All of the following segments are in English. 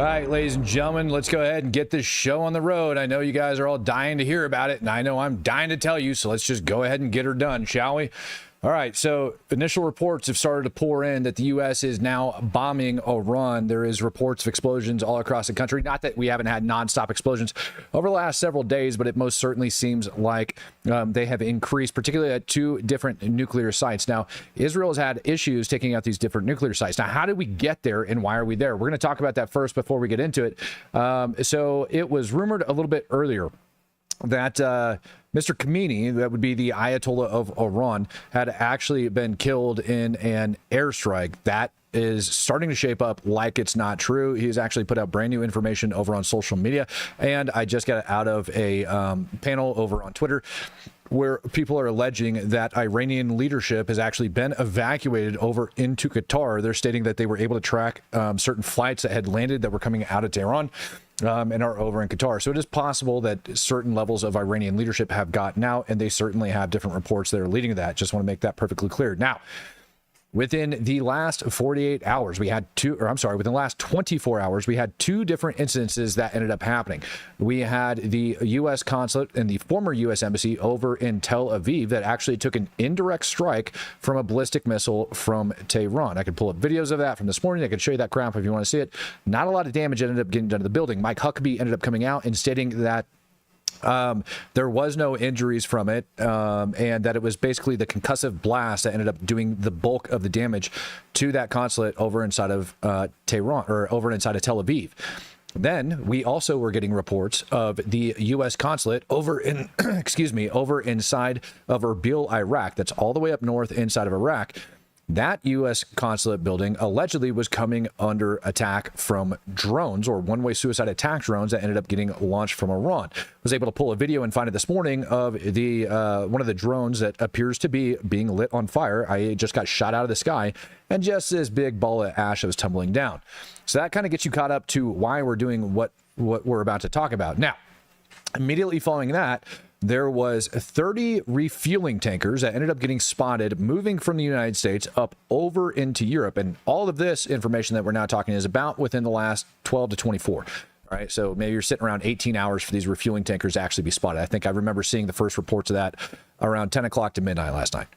All right, ladies and gentlemen, let's go ahead and get this show on the road. I know you guys are all dying to hear about it, and I know I'm dying to tell you, so let's just go ahead and get her done, shall we? All right, so initial reports have started to pour in that the U.S. is now bombing Iran. There is reports of explosions all across the country. Not that we haven't had nonstop explosions over the last several days, but it most certainly seems like they have increased, particularly at 2 different nuclear sites. Now, Israel has had issues taking out these different nuclear sites. Now, how did we get there, and why are we there? We're going to talk about that first before we get into it. So it was rumored a little bit earlier that Mr. Khamenei, that would be the Ayatollah of Iran, had actually been killed in an airstrike. That is starting to shape up like it's not true. He's actually put out brand new information over on social media, and I just got out of a panel over on Twitter where people are alleging that Iranian leadership has actually been evacuated over into Qatar. They're stating that they were able to track certain flights that had landed that were coming out of Tehran and are over in Qatar. So it is possible that certain levels of Iranian leadership have gotten out, and they certainly have different reports that are leading to that. Just want to make that perfectly clear. Now, within the last 48 hours, within the last 24 hours, we had 2 different incidences that ended up happening. We had the U.S. consulate and the former U.S. embassy over in Tel Aviv that actually took an indirect strike from a ballistic missile from Tehran. I could pull up videos of that from this morning. I could show you that crap if you want to see it. Not a lot of damage ended up getting done to the building. Mike Huckabee ended up coming out and stating that there was no injuries from it, and that it was basically the concussive blast that ended up doing the bulk of the damage to that consulate over inside of Tehran, or over inside of Tel Aviv. Then we also were getting reports of the U.S. consulate over in, over inside of Erbil, Iraq. That's all the way up north inside of Iraq. That U.S. consulate building allegedly was coming under attack from drones, or one-way suicide attack drones that ended up getting launched from Iran. Was able to pull a video and find it this morning of the one of the drones that appears to be being lit on fire. I just got shot out of the sky, and just this big ball of ash that was tumbling down. So that kind of gets you caught up to why we're doing what we're about to talk about. Now, immediately following that, there was 30 refueling tankers that ended up getting spotted moving from the United States up over into Europe. And all of this information that we're now talking is about within the last 12 to 24. All right, so maybe you're sitting around 18 hours for these refueling tankers to actually be spotted. I think I remember seeing the first reports of that around 10 o'clock to midnight last night,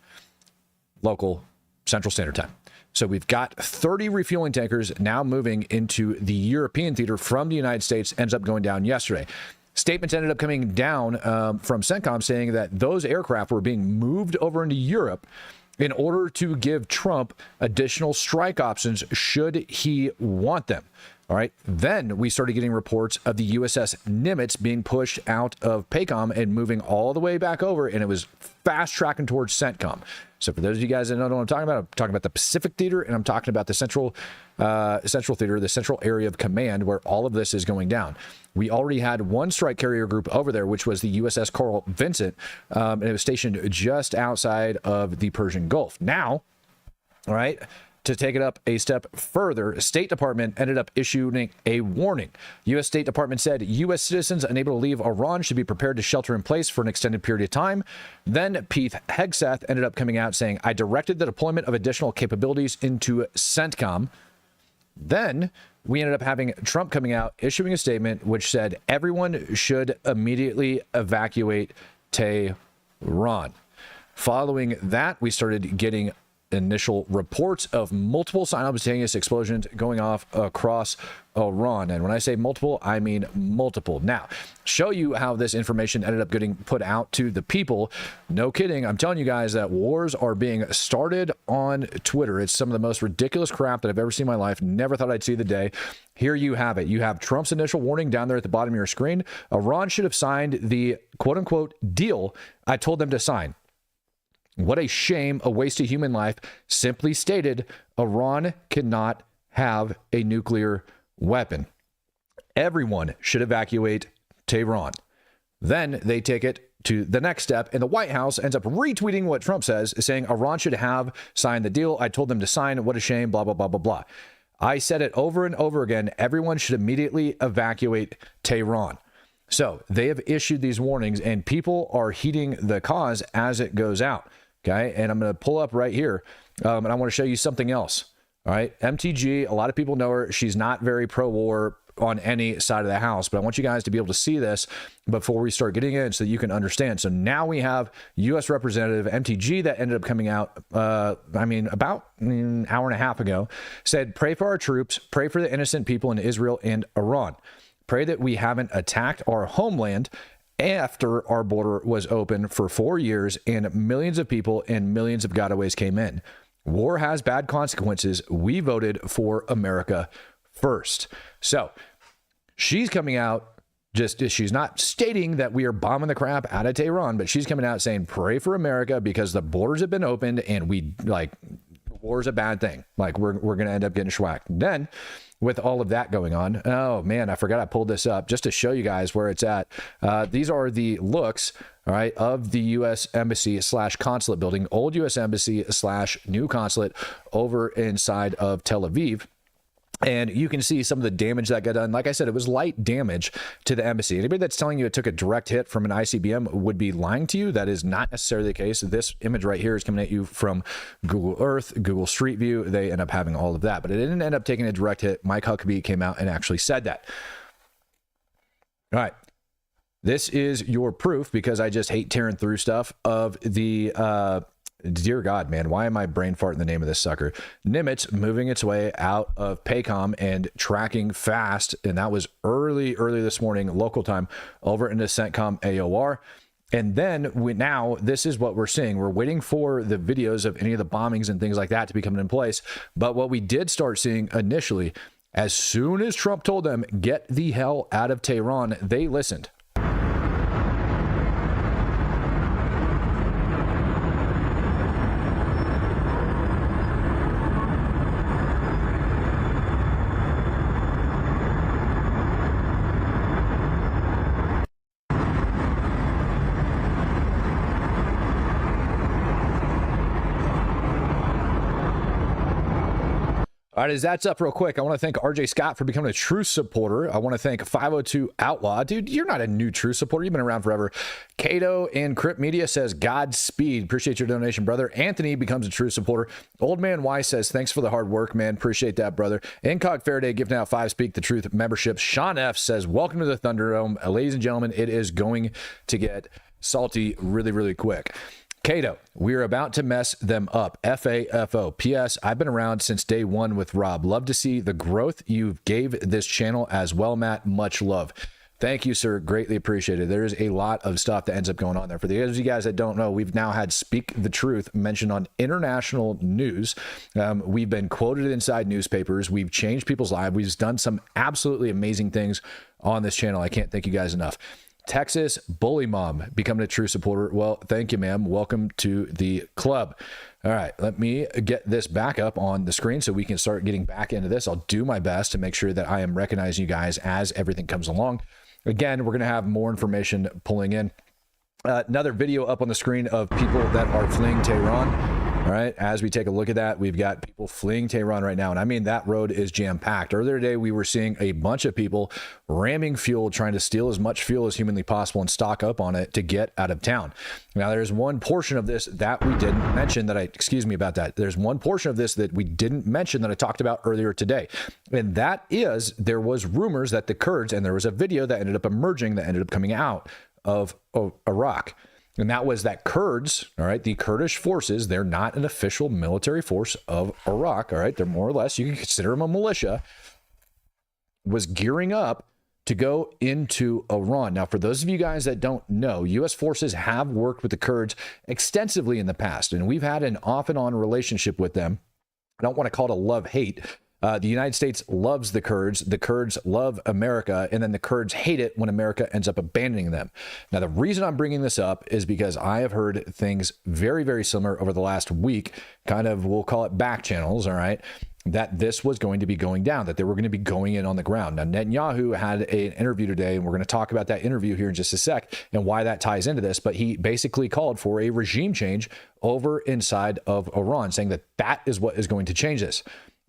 local Central Standard Time. So we've got 30 refueling tankers now moving into the European theater from the United States, ends up going down yesterday. Statements ended up coming down from CENTCOM saying that those aircraft were being moved over into Europe in order to give Trump additional strike options should he want them. All right. Then we started getting reports of the USS Nimitz being pushed out of PACOM and moving all the way back over, and it was fast tracking towards CENTCOM. So for those of you guys that don't know what I'm talking about the Pacific Theater, and I'm talking about the Central Theater, the central area of command where all of this is going down. We already had one strike carrier group over there, which was the USS Carl Vinson, and it was stationed just outside of the Persian Gulf. Now, all right, to take it up a step further, State Department ended up issuing a warning. U.S. State Department said U.S. citizens unable to leave Iran should be prepared to shelter in place for an extended period of time. Then Pete Hegseth ended up coming out saying, I directed the deployment of additional capabilities into CENTCOM. Then we ended up having Trump coming out, issuing a statement which said everyone should immediately evacuate Tehran. Following that, we started getting initial reports of multiple simultaneous explosions going off across Iran. And when I say multiple, I mean multiple. Now, show you how this information ended up getting put out to the people. No kidding. I'm telling you guys that wars are being started on Twitter. It's some of the most ridiculous crap that I've ever seen in my life. Never thought I'd see the day. Here you have it. You have Trump's initial warning down there at the bottom of your screen. Iran should have signed the quote unquote deal I told them to sign. What a shame, a waste of human life. Simply stated, Iran cannot have a nuclear weapon. Everyone should evacuate Tehran. Then they take it to the next step, and the White House ends up retweeting what Trump says, saying Iran should have signed the deal. I told them to sign. What a shame, blah, blah, blah, blah, blah. I said it over and over again. Everyone should immediately evacuate Tehran. So they have issued these warnings, and people are heeding the cause as it goes out. Okay, and I'm going to pull up right here, and I want to show you something else. All right, MTG, a lot of people know her. She's not very pro-war. on any side of the house. But I want you guys to be able to see this before we start getting in so that you can understand. So now we have U.S. Representative MTG that ended up coming out, about an hour and a half ago, said, pray for our troops, pray for the innocent people in Israel and Iran. Pray that we haven't attacked our homeland after our border was open for 4 years and millions of people and millions of gotaways came in. War has bad consequences. We voted for America first. So she's coming out, she's not stating that we are bombing the crap out of Tehran, but she's coming out saying, pray for America because the borders have been opened and war's a bad thing. Like we're going to end up getting schwacked. Then with all of that going on, oh man, I forgot I pulled this up just to show you guys where it's at. These are the looks, all right, of the U.S. Embassy / consulate building, old U.S. Embassy / new consulate over inside of Tel Aviv. And you can see some of the damage that got done. Like I said, it was light damage to the embassy. Anybody that's telling you it took a direct hit from an ICBM would be lying to you. That is not necessarily the case. This image right here is coming at you from Google Earth, Google Street View. They end up having all of that, but it didn't end up taking a direct hit. Mike Huckabee came out and actually said that. All right. This is your proof, because I just hate tearing through stuff, of the dear God, man, why am I brain farting the name of this sucker? Nimitz moving its way out of PACOM and tracking fast, and that was early this morning, local time, over into CENTCOM AOR. And then now this is what we're seeing. We're waiting for the videos of any of the bombings and things like that to be coming in place. But what we did start seeing initially, as soon as Trump told them, get the hell out of Tehran, they listened. All right, as that's up real quick, I want to thank RJ Scott for becoming a Truth supporter. I want to thank 502 Outlaw. Dude, you're not a new Truth supporter. You've been around forever. Cato and Crypt Media says, Godspeed. Appreciate your donation, brother. Anthony becomes a Truth supporter. Old Man Y says, thanks for the hard work, man. Appreciate that, brother. Incog Faraday giving out 5 Speak the Truth memberships. Sean F says, welcome to the Thunderdome. Ladies and gentlemen, it is going to get salty really quick. Cato, we're about to mess them up. FAFO. P.S. I've been around since day one with Rob. Love to see the growth you gave this channel as well, Matt. Much love. Thank you, sir. Greatly appreciated. There's a lot of stuff that ends up going on there. For those of you guys that don't know, we've now had Speak the Truth mentioned on international news. We've been quoted inside newspapers. We've changed people's lives. We've done some absolutely amazing things on this channel. I can't thank you guys enough. Texas Bully Mom becoming a True supporter. Well, thank you, ma'am. Welcome to the club. All right, let me get this back up on the screen so we can start getting back into this. I'll do my best to make sure that I am recognizing you guys as everything comes along. Again, we're going to have more information pulling in. Another video up on the screen of people that are fleeing Tehran. All right, as we take a look at that, we've got people fleeing Tehran right now. And I mean, that road is jam-packed. Earlier today, we were seeing a bunch of people ramming fuel, trying to steal as much fuel as humanly possible and stock up on it to get out of town. Now, there's one portion of this that we didn't mention excuse me about that. There's one portion of this that we didn't mention that I talked about earlier today. And that is, there was rumors that the Kurds, and there was a video that ended up emerging, that ended up coming out of Iraq. And that was that Kurds, all right, the Kurdish forces, they're not an official military force of Iraq, all right, they're more or less, you can consider them a militia, was gearing up to go into Iran. Now, for those of you guys that don't know, U.S. forces have worked with the Kurds extensively in the past, and we've had an off and on relationship with them. I don't want to call it a love-hate. The United States loves the Kurds love America, and then the Kurds hate it when America ends up abandoning them. Now, the reason I'm bringing this up is because I have heard things very similar over the last week, kind of, we'll call it back channels, all right, that this was going to be going down, that they were going to be going in on the ground. Now, Netanyahu had an interview today, and we're going to talk about that interview here in just a sec and why that ties into this, but he basically called for a regime change over inside of Iran, saying that that is what is going to change this.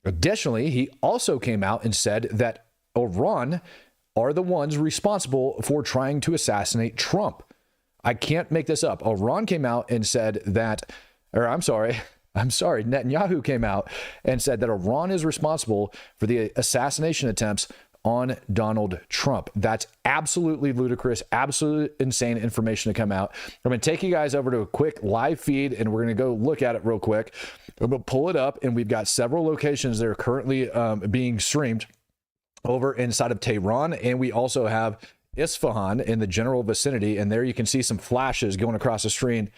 Additionally, he also came out and said that Iran are the ones responsible for trying to assassinate Trump. I can't make this up. Iran came out and said that, Netanyahu came out and said that Iran is responsible for the assassination attempts on Donald Trump. That's absolutely ludicrous, absolutely insane information to come out. I'm going to take you guys over to a quick live feed, and we're going to go look at it real quick. I'm going to pull it up, and we've got several locations that are currently being streamed over inside of Tehran, and we also have Isfahan in the general vicinity, and there you can see some flashes going across the screen,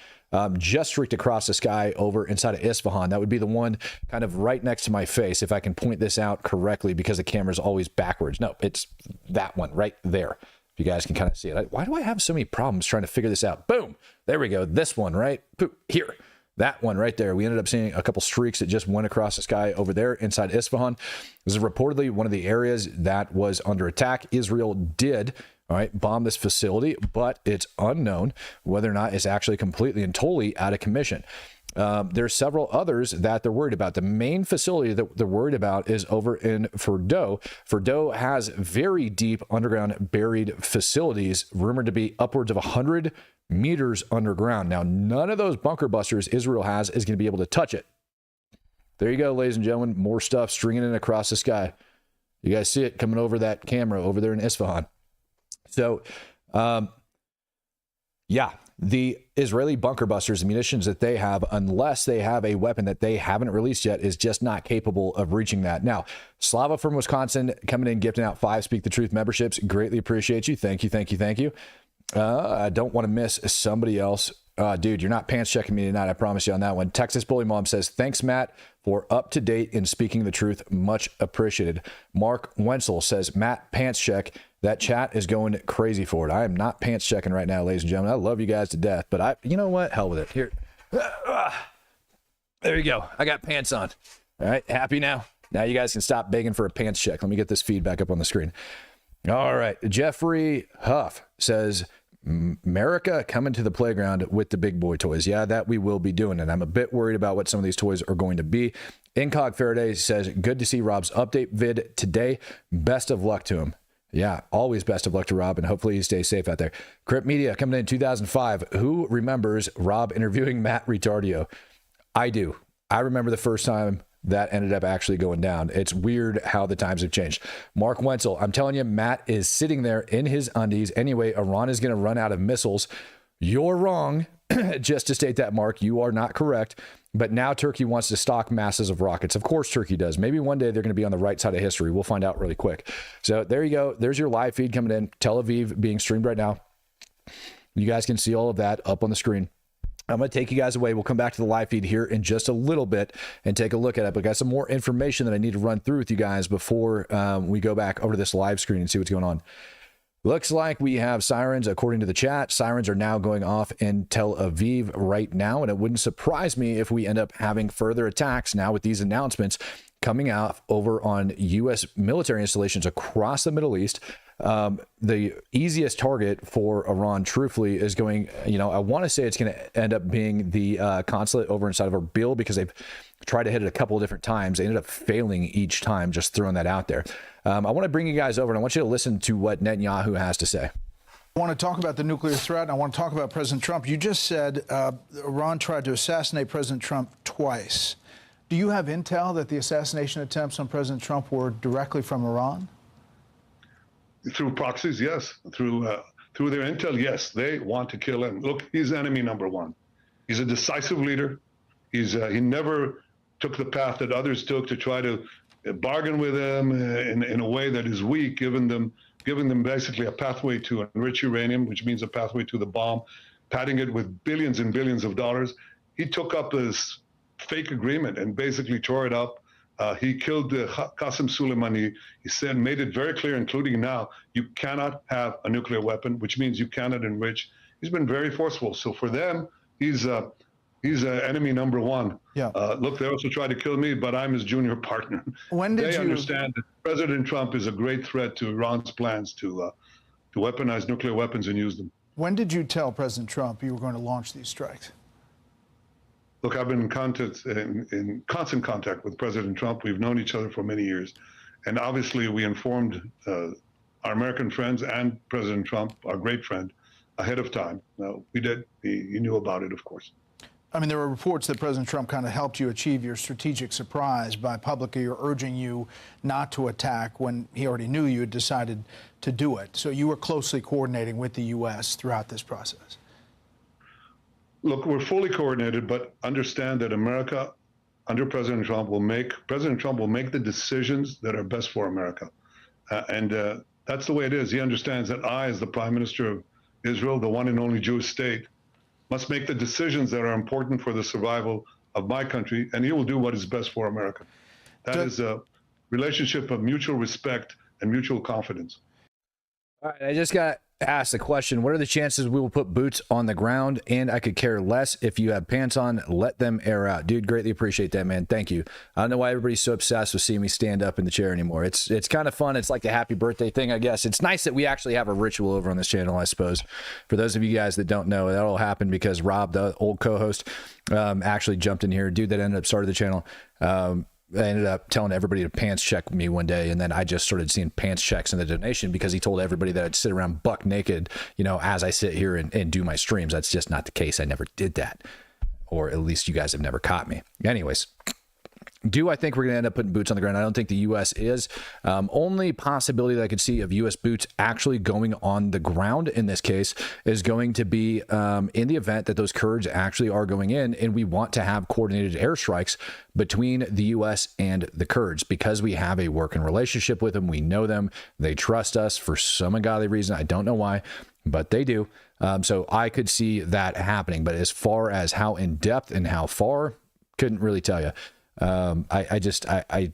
just streaked across the sky over inside of Isfahan. That would be the one kind of right next to my face, if I can point this out correctly, because the camera's always backwards. No, it's that one right there. If you guys can kind of see it. Why do I have so many problems trying to figure this out? Boom, there we go. This one right here. That one right there. We ended up seeing a couple streaks that just went across the sky over there inside Isfahan. This is reportedly one of the areas that was under attack. Israel did bomb this facility, but it's unknown whether or not it's actually completely and totally out of commission. There's several others that they're worried about. The main facility that they're worried about is over in Fordo. Fordo has very deep underground buried facilities, rumored to be upwards of 100 meters underground. Now, none of those bunker busters Israel has is going to be able to touch it. There you go, ladies and gentlemen. More stuff stringing in across the sky. You guys see it coming over that camera over there in Isfahan. So, yeah, the Israeli bunker busters, the munitions that they have, unless they have a weapon that they haven't released yet, is just not capable of reaching that. Now, Slava from Wisconsin coming in, gifting out 5 Speak the Truth memberships. Greatly appreciate you. Thank you, thank you, thank you. I don't want to miss somebody else. Dude, you're not pants checking me tonight. I promise you on that one. Texas Bully Mom says, thanks, Matt, for up to date in speaking the truth. Much appreciated. Mark Wenzel says, Matt, pants check. That chat is going crazy for it. I am not pants checking right now, ladies and gentlemen. I love you guys to death, but you know what? Hell with it. Here. There you go. I got pants on. All right. Happy now? Now you guys can stop begging for a pants check. Let me get this feedback up on the screen. All right. Jeffrey Huff says, America coming to the playground with the big boy toys. Yeah, that we will be doing. And I'm a bit worried about what some of these toys are going to be. Incog Faraday says, good to see Rob's update vid today. Best of luck to him. Yeah, always best of luck to Rob, and hopefully he stays safe out there. Crypt Media coming in 2005. Who remembers Rob interviewing Matt Retardio? I do. I remember the first time that ended up actually going down. It's weird how the times have changed. Mark Wenzel, I'm telling you, Matt is sitting there in his undies. Anyway, Iran is going to run out of missiles. You're wrong. Just to state that, Mark, you are not correct. But now Turkey wants to stock masses of rockets. Of course, Turkey does. Maybe one day they're going to be on the right side of history. We'll find out really quick. So there you go. There's your live feed coming in. Tel Aviv being streamed right now. You guys can see all of that up on the screen. I'm going to take you guys away. We'll come back to the live feed here in just a little bit and take a look at it. But I got some more information that I need to run through with you guys before we go back over to this live screen and see what's going on. Looks like we have sirens, according to the chat. Sirens are now going off in Tel Aviv right now, and it wouldn't surprise me if we end up having further attacks now with these announcements coming out over on U.S. military installations across the Middle East. The easiest target for Iran, truthfully, is going, I want to say it's going to end up being the consulate over inside of Erbil, because they've tried to hit it a couple of different times. They ended up failing each time, just throwing that out there. I want to bring you guys over, and I want you to listen to what Netanyahu has to say. I want to talk about the nuclear threat, and I want to talk about President Trump. You just said Iran tried to assassinate President Trump twice. Do you have intel that the assassination attempts on President Trump were directly from Iran? Through proxies, yes. Through their intel, yes. They want to kill him. Look, he's enemy number one. He's a decisive leader. He never took the path that others took to try to bargain with him in a way that is weak, giving them basically a pathway to enrich uranium, which means a pathway to the bomb, padding it with billions and billions of dollars. He took up this fake agreement and basically tore it up. He killed Qasem Soleimani. He made it very clear, including now, you cannot have a nuclear weapon, which means you cannot enrich. He's been very forceful. So for them, he's enemy number one. Yeah. Look, they also tried to kill me, but I'm his junior partner. They understand that President Trump is a great threat to Iran's plans to weaponize nuclear weapons and use them. When did you tell President Trump you were going to launch these strikes? Look, I've been in constant contact with President Trump. We've known each other for many years. And obviously, we informed our American friends and President Trump, our great friend, ahead of time. We did. He knew about it, of course. I mean, there were reports that President Trump kind of helped you achieve your strategic surprise by publicly urging you not to attack when he already knew you had decided to do it. So you were closely coordinating with the U.S. throughout this process. Look, we're fully coordinated, but understand that America, under President Trump, will make the decisions that are best for America. And that's the way it is. He understands that I, as the Prime Minister of Israel, the one and only Jewish state, must make the decisions that are important for the survival of my country, and he will do what is best for America. That is a relationship of mutual respect and mutual confidence. All right, I just got asked the question, what are the chances we will put boots on the ground? And I could care less if you have pants on, let them air out. Dude, greatly appreciate that, man. Thank you. I don't know why everybody's so obsessed with seeing me stand up in the chair anymore. It's kind of fun. It's like the happy birthday thing, I guess. It's nice that we actually have a ritual over on this channel, I suppose. For those of you guys that don't know, that all happened because Rob, the old co-host, actually jumped in here. Dude that ended up starting the channel. I ended up telling everybody to pants check me one day, and then I just started seeing pants checks in the donation because he told everybody that I'd sit around buck naked, you know, as I sit here and do my streams. That's just not the case. I never did that, or at least you guys have never caught me. Anyways, do I think we're going to end up putting boots on the ground? I don't think the U.S. is. Only possibility that I could see of U.S. boots actually going on the ground in this case is going to be in the event that those Kurds actually are going in, and we want to have coordinated airstrikes between the U.S. and the Kurds because we have a working relationship with them. We know them. They trust us for some ungodly reason. I don't know why, but they do. So I could see that happening. But as far as how in depth and how far, couldn't really tell you. I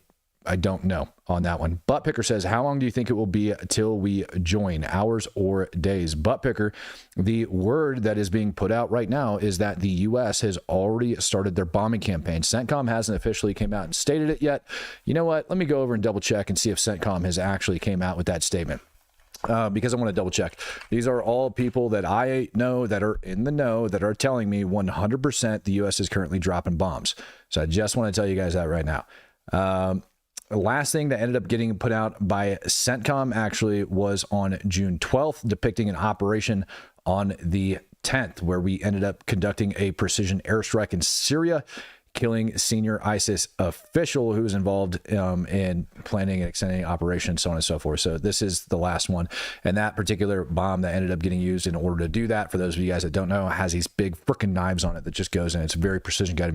don't know on that one. Butt Picker says, how long do you think it will be till we join? Hours or days? Butt Picker, the word that is being put out right now is that the U.S. has already started their bombing campaign. CENTCOM hasn't officially came out and stated it yet. You know what? Let me go over and double check and see if CENTCOM has actually came out with that statement. Because I want to double check. These are all people that I know that are in the know that are telling me 100% the U.S. is currently dropping bombs. So I just want to tell you guys that right now. The last thing that ended up getting put out by CENTCOM actually was on June 12th, depicting an operation on the 10th, where we ended up conducting a precision airstrike in Syria, killing senior ISIS official who was involved in planning and extending operations, so on and so forth. So this is the last one. And that particular bomb that ended up getting used in order to do that, for those of you guys that don't know, has these big freaking knives on it that just goes in. It's very precision guided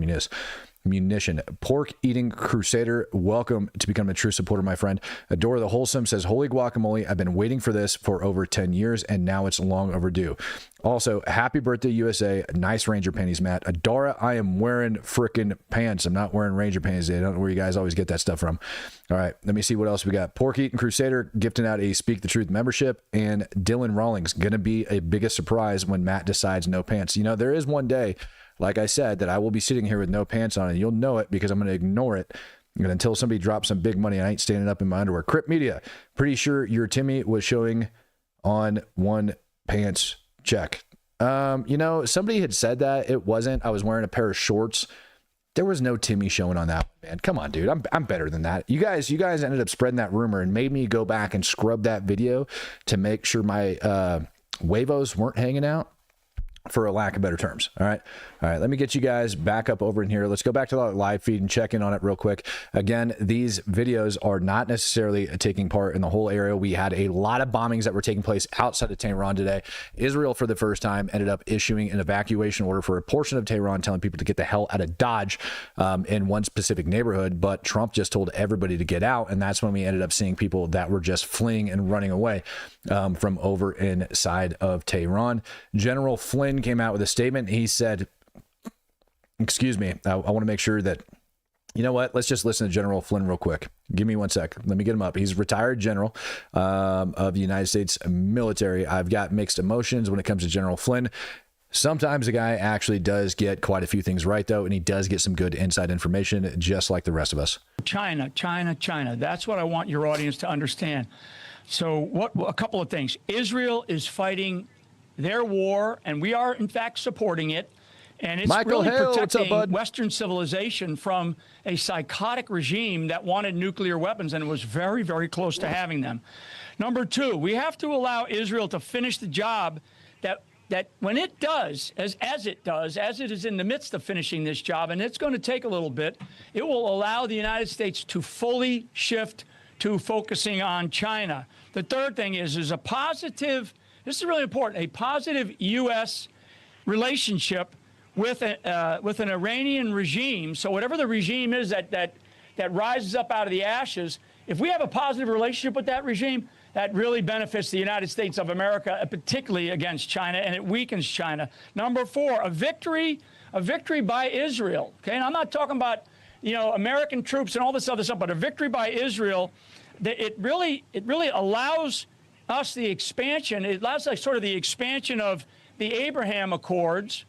munition. Pork eating crusader, welcome to become a true supporter, my friend. Adora the Wholesome says, holy guacamole, I've been waiting for this for over 10 years and now it's long overdue. Also, happy birthday USA. Nice Ranger panties, Matt. Adora, I am wearing frickin' pants. I'm not wearing Ranger panties. I don't know where you guys always get that stuff from. All right, let me see what else we got. Pork eating crusader gifting out a Speak the Truth membership, and Dylan Rawlings gonna be a biggest surprise when Matt decides no pants. You know, there is one day, like I said, that I will be sitting here with no pants on, and you'll know it because I'm going to ignore it. And until somebody drops some big money, I ain't standing up in my underwear. Crypt Media, pretty sure your Timmy was showing on one pants check. You know, somebody had said that. It wasn't. I was wearing a pair of shorts. There was no Timmy showing on that one, man. Come on, dude. I'm better than that. You guys ended up spreading that rumor and made me go back and scrub that video to make sure my huevos weren't hanging out, for a lack of better terms. All right. Let me get you guys back up over in here. Let's go back to the live feed and check in on it real quick. Again, these videos are not necessarily taking part in the whole area. We had a lot of bombings that were taking place outside of Tehran today. Israel, for the first time, ended up issuing an evacuation order for a portion of Tehran, telling people to get the hell out of Dodge in one specific neighborhood. But Trump just told everybody to get out. And that's when we ended up seeing people that were just fleeing and running away from over inside of Tehran. General Flynn came out with a statement. He said, excuse me, I want to make sure that, you know what, let's just listen to General Flynn real quick. Give me 1 sec. Let me get him up. He's a retired general of the United States military. I've got mixed emotions when it comes to General Flynn. Sometimes the guy actually does get quite a few things right, though, and he does get some good inside information, just like the rest of us. China. That's what I want your audience to understand. So a couple of things. Israel is fighting their war, and we are, in fact, supporting it. And it's Michael really Hale, protecting what's up, bud? Western civilization from a psychotic regime that wanted nuclear weapons and was very, very close to having them. Number two, we have to allow Israel to finish the job that that when it does, as it is in the midst of finishing this job, and it's going to take a little bit, it will allow the United States to fully shift to focusing on China. The third thing is a positive, this is really important, a positive U.S. relationship with an Iranian regime. So whatever the regime is that rises up out of the ashes, if we have a positive relationship with that regime, that really benefits the United States of America, particularly against China, and it weakens China. Number four, a victory by Israel. Okay, and I'm not talking about, you know, American troops and all this other stuff, but a victory by Israel. It really allows us the expansion. It allows like sort of the expansion of the Abraham Accords.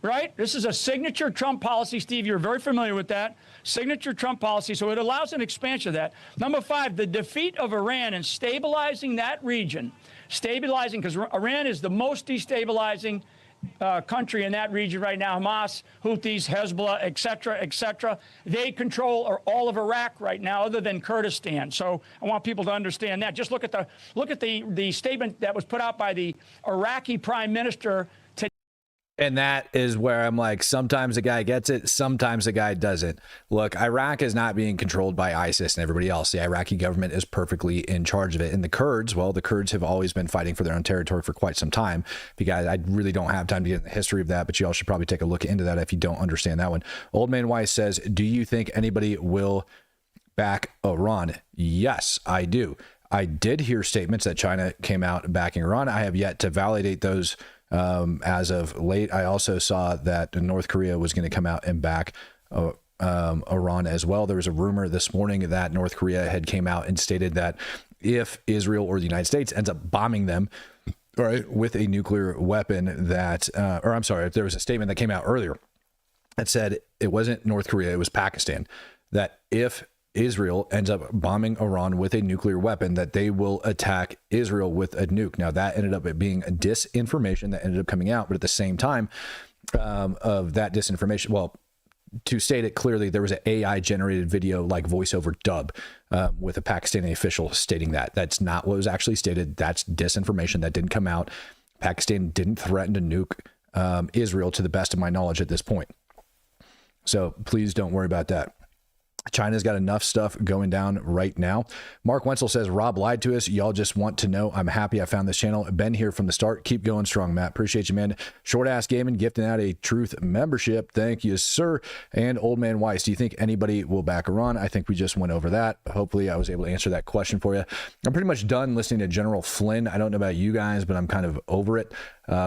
Right? This is a signature Trump policy, Steve. You're very familiar with that. Signature Trump policy. So it allows an expansion of that. Number five, the defeat of Iran and stabilizing that region. Stabilizing, because Iran is the most destabilizing country in that region right now. Hamas, Houthis, Hezbollah, et cetera. They control all of Iraq right now, other than Kurdistan. So I want people to understand that. Just look at the statement that was put out by the Iraqi Prime Minister. And that is where I'm like, sometimes the guy gets it, sometimes the guy doesn't. Look, Iraq is not being controlled by ISIS and everybody else. The Iraqi government is perfectly in charge of it. And the Kurds, well, the Kurds have always been fighting for their own territory for quite some time. If you guys, I really don't have time to get in the history of that, but you all should probably take a look into that if you don't understand that one. Old Man Weiss says, do you think anybody will back Iran? Yes, I do. I did hear statements that China came out backing Iran. I have yet to validate those. As of late, I also saw that North Korea was going to come out and back Iran as well. There was a rumor this morning that North Korea had came out and stated that if Israel or the United States ends up bombing them, right, with a nuclear weapon, that, or I'm sorry, there was a statement that came out earlier that said it wasn't North Korea, it was Pakistan, that if Israel ends up bombing Iran with a nuclear weapon, that they will attack Israel with a nuke. Now, that ended up being a disinformation that ended up coming out, but at the same time of that disinformation, well, to state it clearly, there was an AI generated video like voiceover dub with a Pakistani official stating that. That's not what was actually stated. That's disinformation that didn't come out. Pakistan didn't threaten to nuke Israel, to the best of my knowledge at this point. So please don't worry about that. China's got enough stuff going down right now. Mark Wenzel says, Rob lied to us. Y'all just want to know. I'm happy I found this channel. Been here from the start. Keep going strong, Matt. Appreciate you, man. Short Ass Gaming gifting out a Truth membership. Thank you, sir. And Old Man Weiss, do you think anybody will back Iran? I think we just went over that. Hopefully I was able to answer that question for you. I'm pretty much done listening to General Flynn. I don't know about you guys, but I'm kind of over it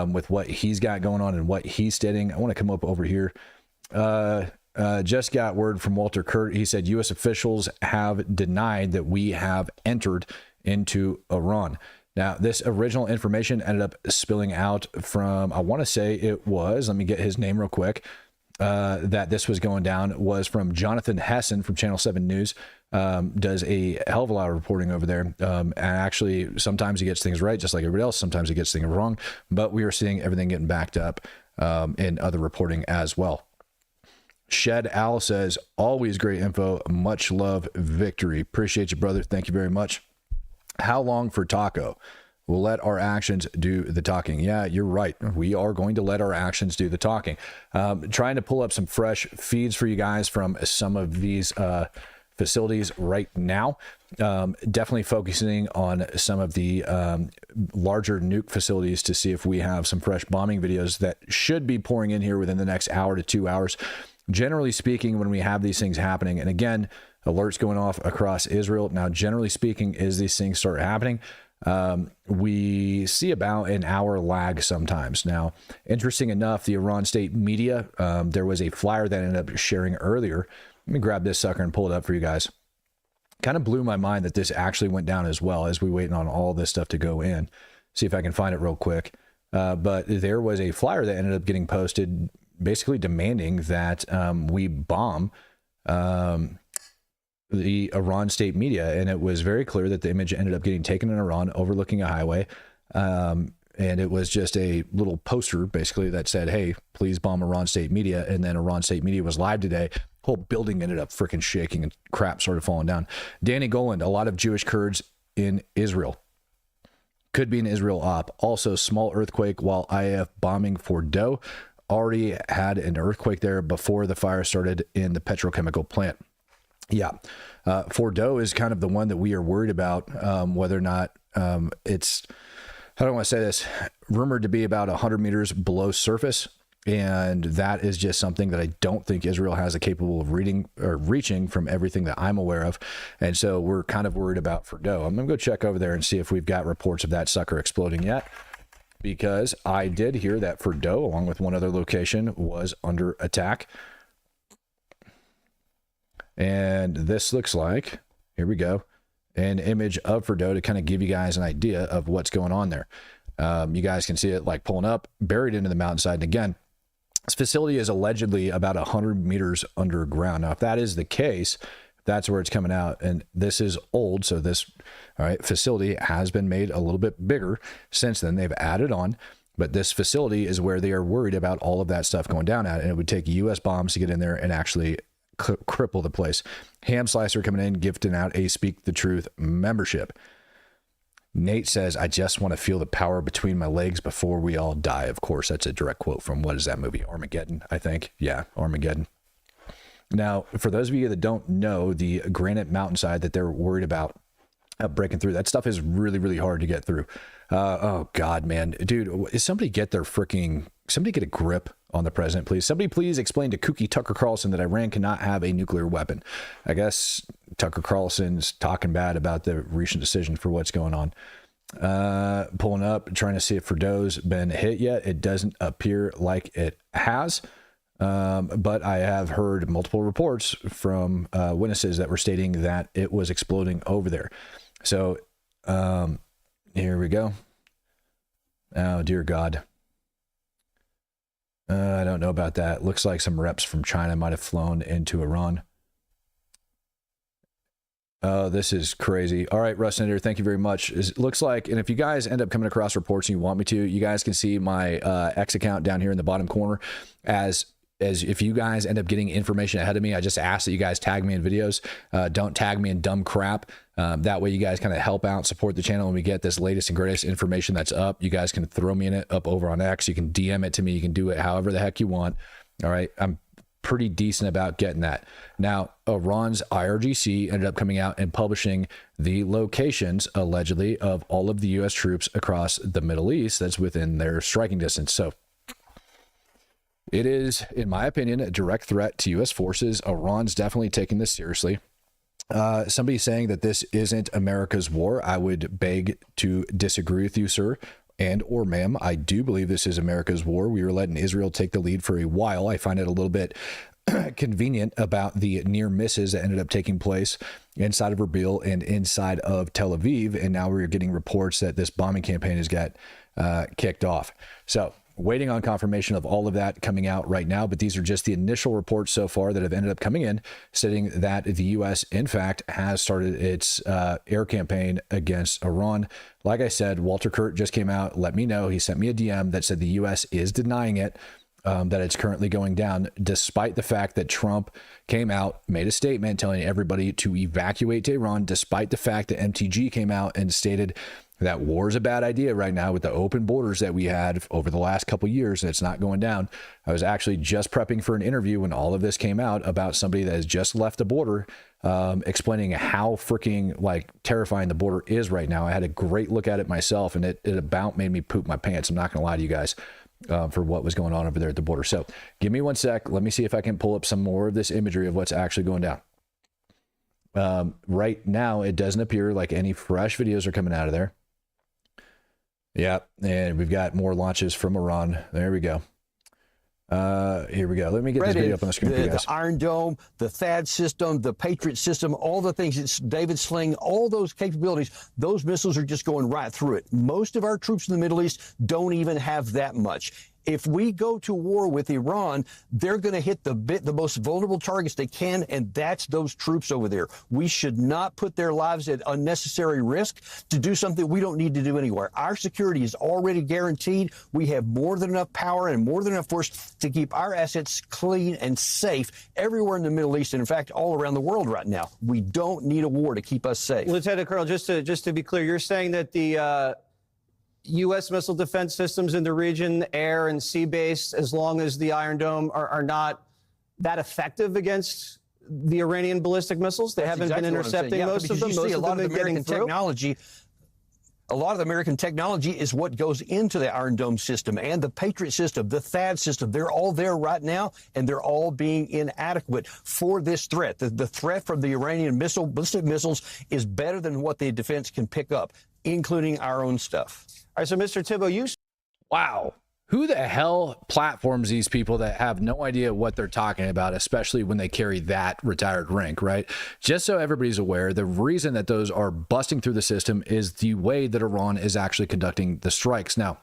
with what he's got going on and what he's stating. I want to come up over here. Just got word from Walter Kurt. He said U.S. officials have denied that we have entered into Iran. Now, this original information ended up spilling out from, I want to say it was, let me get his name real quick, that this was going down, was from Jonathan Hessen from Channel 7 News. Does a hell of a lot of reporting over there. And actually, sometimes he gets things right, just like everybody else. Sometimes he gets things wrong. But we are seeing everything getting backed up in other reporting as well. Shed Al says, always great info. Much love, Victory. Appreciate you, brother. Thank you very much. How long for taco? We'll let our actions do the talking. Yeah, you're right. We are going to let our actions do the talking. Trying to pull up some fresh feeds for you guys from some of these facilities right now. Definitely focusing on some of the larger nuke facilities to see if we have some fresh bombing videos that should be pouring in here within the next hour to 2 hours. Generally speaking, when we have these things happening, and again, alerts going off across Israel. Now, generally speaking, as these things start happening, we see about an hour lag sometimes. Now, interesting enough, the Iran state media, there was a flyer that ended up sharing earlier. Let me grab this sucker and pull it up for you guys. Kind of blew my mind that this actually went down as well, as we waiting on all this stuff to go in. See if I can find it real quick. But there was a flyer that ended up getting posted basically demanding that we bomb the Iran state media. And it was very clear that the image ended up getting taken in Iran, overlooking a highway. And it was just a little poster basically that said, hey, please bomb Iran state media. And then Iran state media was live today. Whole building ended up freaking shaking and crap started falling down. Danny Goland, a lot of Jewish Kurds in Israel. Could be an Israel op. Also, small earthquake while IAF bombing Fordo. Already had an earthquake there before the fire started in the petrochemical plant. Yeah. Fordo is kind of the one that we are worried about, whether or not it's, I don't want to say this, rumored to be about 100 meters below surface. And that is just something that I don't think Israel has a capable of reading or reaching from everything that I'm aware of. And so we're kind of worried about Fordo. I'm going to go check over there and see if we've got reports of that sucker exploding yet, because I did hear that Fordo, along with one other location, was under attack. And this looks like, here we go, an image of Fordo to kind of give you guys an idea of what's going on there. You guys can see it like pulling up, buried into the mountainside. And again, this facility is allegedly about 100 meters underground. Now, if that is the case, that's where it's coming out. And this is old. So this facility has been made a little bit bigger since then. They've added on. But this facility is where they are worried about all of that stuff going down at. And it would take U.S. bombs to get in there and actually cripple the place. Ham Slicer coming in, gifting out a Speak the Truth membership. Nate says, I just want to feel the power between my legs before we all die. Of course, that's a direct quote from, what is that movie? Armageddon, I think. Yeah, Armageddon. Now, for those of you that don't know, the granite mountainside that they're worried about breaking through, that stuff is really, really hard to get through. Oh, God, man. Dude, is somebody get a grip on the president, please? Somebody please explain to Kooky Tucker Carlson that Iran cannot have a nuclear weapon. I guess Tucker Carlson's talking bad about the recent decision for what's going on. Pulling up, trying to see if Fordo's been hit yet. It doesn't appear like it has. But I have heard multiple reports from witnesses that were stating that it was exploding over there. So here we go. Oh, dear God. I don't know about that. Looks like some reps from China might have flown into Iran. Oh, this is crazy. All right, Russ Senator, thank you very much. It looks like, and if you guys end up coming across reports and you want me to, you guys can see my X account down here in the bottom corner. As if you guys end up getting information ahead of me, I just ask that you guys tag me in videos. Don't tag me in dumb crap. That way you guys kind of help out, support the channel when we get this latest and greatest information that's up. You guys can throw me in it up over on X. You can DM it to me. You can do it however the heck you want. All right. I'm pretty decent about getting that. Now, Iran's IRGC ended up coming out and publishing the locations, allegedly, of all of the U.S. troops across the Middle East that's within their striking distance. So it is, in my opinion, a direct threat to U.S. forces. Iran's definitely taking this seriously. Somebody saying that this isn't America's war, I would beg to disagree with you, sir, and or ma'am. I do believe this is America's war. We were letting Israel take the lead for a while. I find it a little bit convenient about the near misses that ended up taking place inside of Erbil and inside of Tel Aviv. And now we're getting reports that this bombing campaign has got kicked off. So waiting on confirmation of all of that coming out right now, but these are just the initial reports so far that have ended up coming in, stating that the U.S., in fact, has started its air campaign against Iran. Like I said, Walter Kurt just came out, let me know. He sent me a DM that said the U.S. is denying it, that it's currently going down, despite the fact that Trump came out, made a statement telling everybody to evacuate Tehran, despite the fact that MTG came out and stated that war is a bad idea right now with the open borders that we had over the last couple of years, and it's not going down. I was actually just prepping for an interview when all of this came out about somebody that has just left the border, explaining how freaking like terrifying the border is right now. I had a great look at it myself, and it about made me poop my pants. I'm not going to lie to you guys for what was going on over there at the border. So give me one sec. Let me see if I can pull up some more of this imagery of what's actually going down. Right now, it doesn't appear like any fresh videos are coming out of there. Yeah, and we've got more launches from Iran. There we go. Here we go. Let me get this video up on the screen for you guys. The Iron Dome, the THAAD system, the Patriot system, all the things, it's David Sling, all those capabilities, those missiles are just going right through it. Most of our troops in the Middle East don't even have that much. If we go to war with Iran, they're going to hit the most vulnerable targets they can, and that's those troops over there. We should not put their lives at unnecessary risk to do something we don't need to do anywhere. Our security is already guaranteed. We have more than enough power and more than enough force to keep our assets clean and safe everywhere in the Middle East, and in fact, all around the world right now. We don't need a war to keep us safe. Lieutenant Colonel, just to be clear, you're saying that U.S. missile defense systems in the region, air and sea-based, as long as the Iron Dome are not that effective against the Iranian ballistic missiles. They haven't been intercepting most of them. Most of them are getting through. A lot of the American technology is what goes into the Iron Dome system and the Patriot system, the THAAD system. They're all there right now, and they're all being inadequate for this threat. The threat from the Iranian ballistic missiles is better than what the defense can pick up, including our own stuff. All right, so Mr. Thibault, Wow. Who the hell platforms these people that have no idea what they're talking about, especially when they carry that retired rank, right? Just so everybody's aware, the reason that those are busting through the system is the way that Iran is actually conducting the strikes. Now,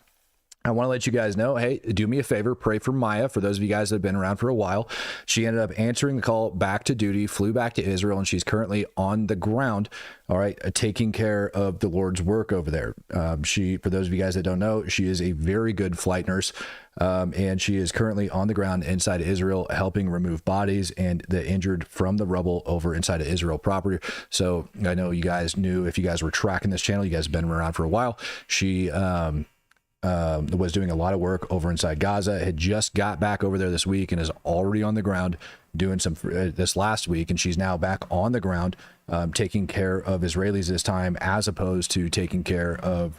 I want to let you guys know, hey, do me a favor, pray for Maya. For those of you guys that have been around for a while, she ended up answering the call back to duty, flew back to Israel, and she's currently on the ground, all right, taking care of the Lord's work over there. For those of you guys that don't know, she is a very good flight nurse, and she is currently on the ground inside Israel, helping remove bodies and the injured from the rubble over inside of Israel proper. So I know you guys knew, if you guys were tracking this channel, you guys have been around for a while. She was doing a lot of work over inside Gaza, had just got back over there this week and is already on the ground doing some this last week, and she's now back on the ground taking care of Israelis this time, as opposed to taking care of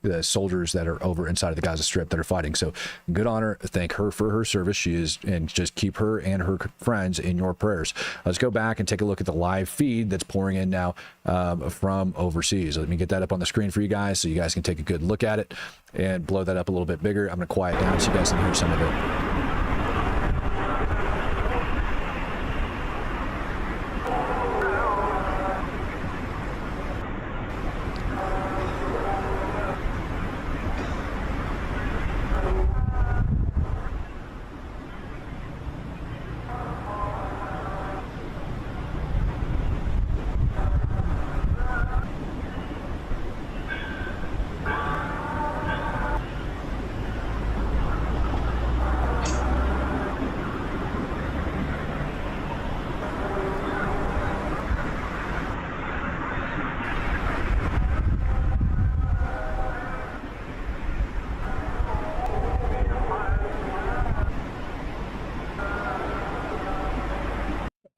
the soldiers that are over inside of the Gaza Strip that are fighting. So good on her. Thank her for her service. She is, and just keep her and her friends in your prayers. Let's go back and take a look at the live feed that's pouring in now from overseas. Let me get that up on the screen for you guys so you guys can take a good look at it and blow that up a little bit bigger. I'm going to quiet down so you guys can hear some of it.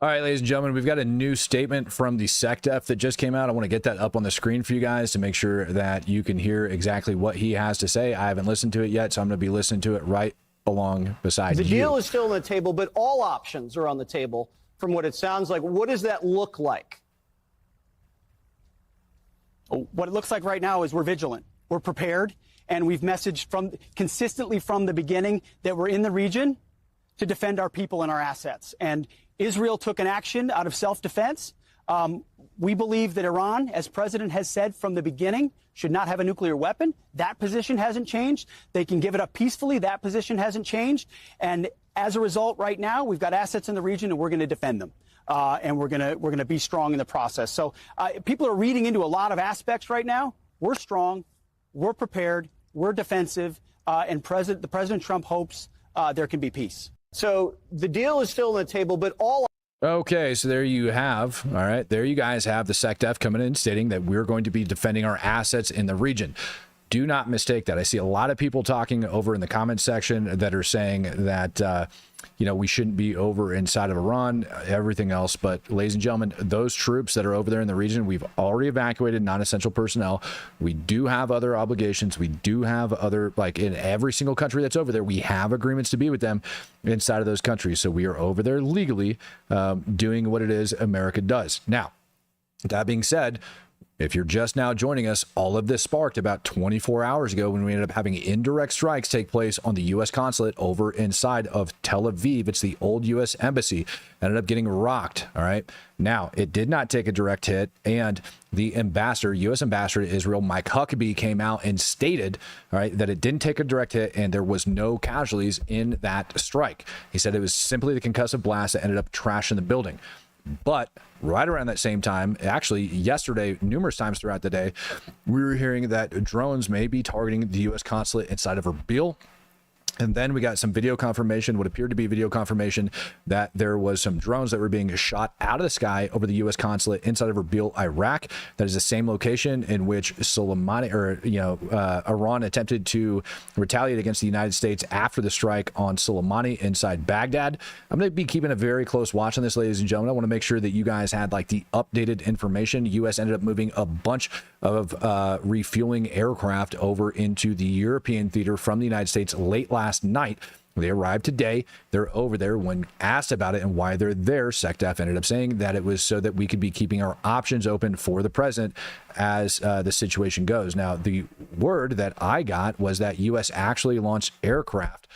All right, ladies and gentlemen, we've got a new statement from the SecDef that just came out. I want to get that up on the screen for you guys to make sure that you can hear exactly what he has to say. I haven't listened to it yet, so I'm going to be listening to it right along beside you. The deal is still on the table, but all options are on the table from what it sounds like. What does that look like? What it looks like right now is we're vigilant, we're prepared, and we've messaged consistently from the beginning that we're in the region to defend our people and our assets. And Israel took an action out of self-defense. We believe that Iran, as President has said from the beginning, should not have a nuclear weapon. That position hasn't changed. They can give it up peacefully. That position hasn't changed. And as a result, right now, we've got assets in the region, and we're going to defend them. And we're going to be strong in the process. So people are reading into a lot of aspects right now. We're strong. We're prepared. We're defensive. And President Trump hopes there can be peace. So the deal is still on the table, but all... Okay, so there you have, all right, there you guys have the SecDef coming in stating that we're going to be defending our assets in the region. Do not mistake that. I see a lot of people talking over in the comment section that are saying that, you know, we shouldn't be over inside of Iran, everything else. But ladies and gentlemen, those troops that are over there in the region, we've already evacuated non-essential personnel. We do have other obligations. We do have other, like in every single country that's over there, we have agreements to be with them inside of those countries. So we are over there legally doing what it is America does. Now, that being said, if you're just now joining us, all of this sparked about 24 hours ago when we ended up having indirect strikes take place on the U.S. consulate over inside of Tel Aviv. It's the old U.S. embassy. Ended up getting rocked. All right. Now, it did not take a direct hit. And the ambassador, U.S. ambassador to Israel, Mike Huckabee, came out and stated, all right, that it didn't take a direct hit and there was no casualties in that strike. He said it was simply the concussive blast that ended up trashing the building. But right around that same time, actually yesterday, numerous times throughout the day, we were hearing that drones may be targeting the U.S. consulate inside of Erbil. And then we got some video confirmation, what appeared to be video confirmation, that there was some drones that were being shot out of the sky over the U.S. consulate inside of Erbil, Iraq. That is the same location in which Iran attempted to retaliate against the United States after the strike on Soleimani inside Baghdad. I'm going to be keeping a very close watch on this, ladies and gentlemen. I want to make sure that you guys had like the updated information. U.S. ended up moving a bunch of refueling aircraft over into the European theater from the United States late last night. They arrived today. They're over there. When asked about it and why they're there, SecDef ended up saying that it was so that we could be keeping our options open for the president as the situation goes. Now, the word that I got was that U.S. actually launched aircraft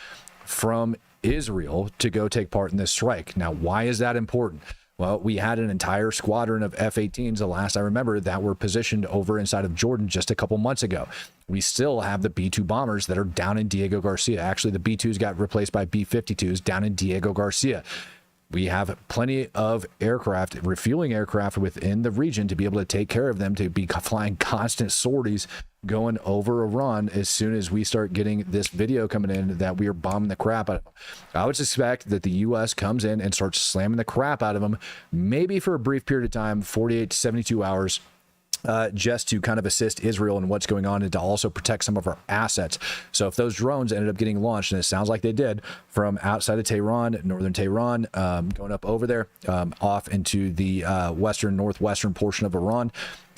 from Israel to go take part in this strike. Now, why is that important? Well, we had an entire squadron of F-18s, the last I remember, that were positioned over inside of Jordan just a couple months ago. We still have the B-2 bombers that are down in Diego Garcia. Actually, the B-2s got replaced by B-52s down in Diego Garcia. We have plenty of aircraft, refueling aircraft within the region to be able to take care of them, to be flying constant sorties going over Iran as soon as we start getting this video coming in that we are bombing the crap out of them. I would suspect that the U.S. comes in and starts slamming the crap out of them, maybe for a brief period of time, 48 to 72 hours, just to kind of assist Israel in what's going on and to also protect some of our assets. So if those drones ended up getting launched, and it sounds like they did, from outside of Tehran, northern Tehran, going up over there, off into the northwestern portion of Iran,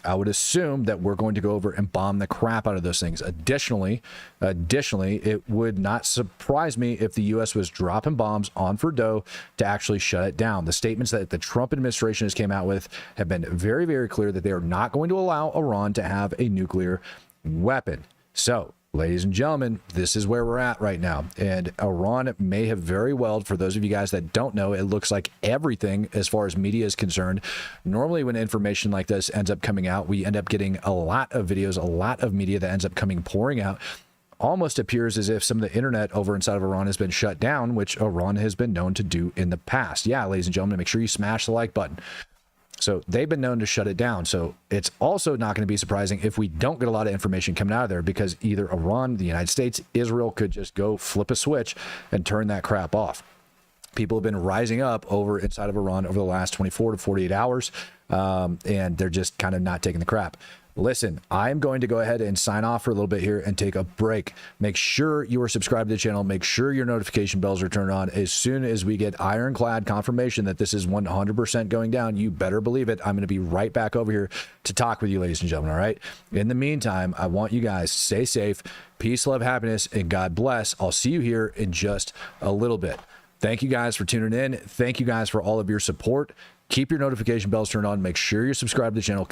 I would assume that we're going to go over and bomb the crap out of those things. Additionally, it would not surprise me if the U.S. was dropping bombs on Fordow to actually shut it down. The statements that the Trump administration has came out with have been very, very clear that they are not going to allow Iran to have a nuclear weapon. So, ladies and gentlemen, this is where we're at right now. And Iran may have very well, for those of you guys that don't know, it looks like everything as far as media is concerned. Normally when information like this ends up coming out, we end up getting a lot of videos, a lot of media that ends up pouring out. Almost appears as if some of the internet over inside of Iran has been shut down, which Iran has been known to do in the past. Yeah, ladies and gentlemen, make sure you smash the like button. So they've been known to shut it down. So it's also not going to be surprising if we don't get a lot of information coming out of there, because either Iran, the United States, Israel could just go flip a switch and turn that crap off. People have been rising up over inside of Iran over the last 24 to 48 hours, and they're just kind of not taking the crap. Listen, I'm going to go ahead and sign off for a little bit here and take a break. Make sure you are subscribed to the channel. Make sure your notification bells are turned on. As soon as we get ironclad confirmation that this is 100% going down, you better believe it, I'm going to be right back over here to talk with you, ladies and gentlemen, all right? In the meantime, I want you guys to stay safe, peace, love, happiness, and God bless. I'll see you here in just a little bit. Thank you guys for tuning in. Thank you guys for all of your support. Keep your notification bells turned on. Make sure you're subscribed to the channel.